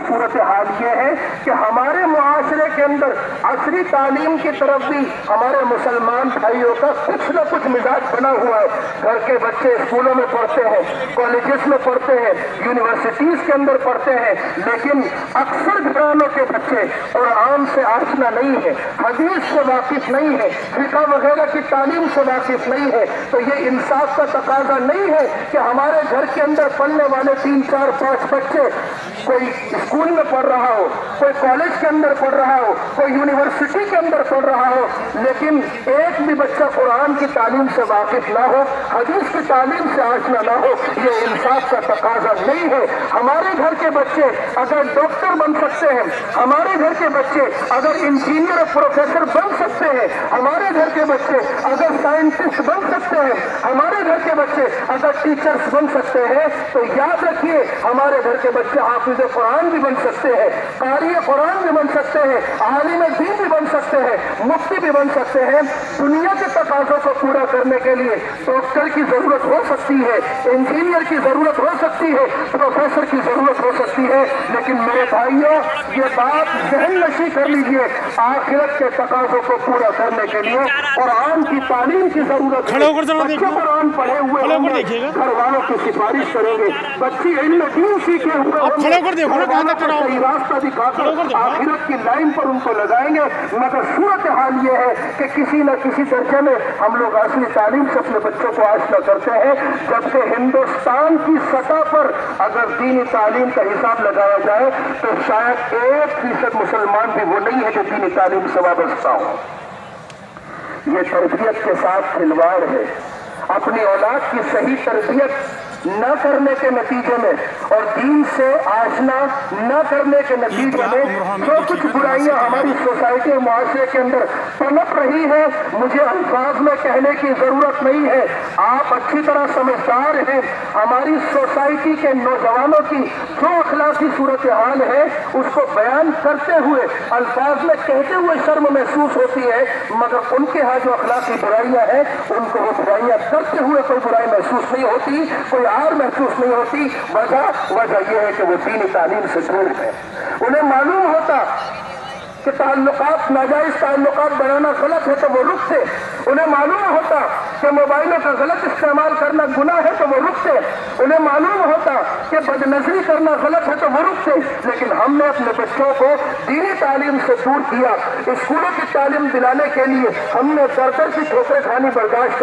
صورتحال یہ ہے کہ ہمارے معاشرے کے اندر عصری تعلیم کی طرف بھی ہمارے مسلمان بھائیوں کا کچھ نہ کچھ مزاج بنا ہوا ہے. گھر کے بچے اسکولوں میں پڑھتے ہیں, کالجز میں پڑھتے ہیں, یونیورسٹیز کے اندر پڑھتے ہیں, لیکن اکثر گھرانوں کے بچے قرآن سے آشنا نہیں ہے, حدیث سے واقف نہیں ہے, فقہ وغیرہ کی تعلیم سے واقف نہیں ہے. تو یہ انصاف کا تقاضا نہیں ہے کہ ہمارے گھر کے اندر پڑھنے والے 3, 4, 5 بچے کوئی اسکول میں پڑھ رہا ہو, کوئی کالج کے اندر پڑھ رہا ہو, کوئی یونیورسٹی کے اندر پڑھ رہا ہو, لیکن ایک بھی بچہ قرآن کی تعلیم سے واقف نہ ہو, حدیث کی تعلیم سے آشنا نہ ہو. یہ انصاف کا تقاضا نہیں ہے. ہمارے گھر کے بچے اگر ڈاکٹر بن سکتے ہیں, ہمارے گھر کے بچے اگر انجینئر اور پروفیسر بن سکتے ہیں, ہمارے گھر کے بچے اگر سائنٹسٹ بن سکتے ہیں, ہمارے گھر کے بچے اگر ٹیچرز بن سکتے ہیں, تو یاد رکھیے ہمارے گھر کے بچے حافظ قرآن بھی بن سکتے ہیں, قاری قرآن بھی بن سکتے ہیں, عالم دین بھی بن سکتے ہیں, مفتی بھی بن سکتے ہیں. دنیا کے تقاضوں کو پورا کرنے کے لیے ڈاکٹر کی ضرورت ہو سکتی ہے, انجینئر کی ضرورت ہو سکتی ہے, پروفیسر کی ضرورت ہو سکتی ہے, لیکن میرے بھائیوں یہ بات ذہن نشی کر لیجئے, آخرت کے تقاضوں کو پورا کرنے کے لیے قرآن کی تعلیم کی ضرورت ہے. بچے قرآن پڑھے ہوئے ہوں گے, گھر والوں کی سفارش کریں گے, بچی علم دین سیکھے ہوئے ہوں گے, صحیح راستہ دکھا کر آخرت کی لائن پر ان کو لگائیں گے. مگر صورتحال یہ ہے کہ کسی نہ کسی درجے میں ہم لوگ اصلی تعلیم سے اپنے بچوں کو آشنا کرتے ہیں, جبکہ ہندوستان کی سطح پر اگر دینی تعلیم کا حساب لگایا جائے تو شاید 1% مسلمان بھی وہ نہیں ہے جو دینی تعلیم سے وابستہ ہو. یہ تربیت کے ساتھ کھلواڑ ہے. اپنی اولاد کی صحیح تربیت نہ کرنے کے نتیجے میں اور دین سے آشنا نہ کرنے کے نتیجے میں جو کچھ برائیاں ہماری سوسائٹی اور معاشرے کے اندر پنپ رہی ہے, مجھے الفاظ میں کہنے کی ضرورت نہیں ہے, آپ اچھی طرح سمجھدار ہیں. ہماری سوسائٹی کے نوجوانوں کی جو اخلاقی صورتحال ہے اس کو بیان کرتے ہوئے, الفاظ میں کہتے ہوئے شرم محسوس ہوتی ہے, مگر ان کے ہاں جو اخلاقی برائیاں ہیں ان کو وہ برائیاں کرتے ہوئے کوئی برائی محسوس نہیں ہوتی, کوئی محسوس نہیں ہوتی. وجہ یہ ہے کہ وہ دینی تعلیم سے دور ہے. انہیں معلوم ہوتا کہ تعلقات, ناجائز تعلقات بنانا غلط ہے تو وہ رکتے. انہیں معلوم ہوتا کہ موبائلوں کا غلط استعمال کرنا گناہ ہے تو وہ رکتے. انہیں معلوم ہوتا کہ بدنظری کرنا غلط ہے تو وہ رکتے. لیکن ہم نے اپنے بچوں کو دینی تعلیم سے دور کیا. اسکولوں کی تعلیم دلانے کے لیے ہم نے در در کی ٹھوکریں کھانی برداشت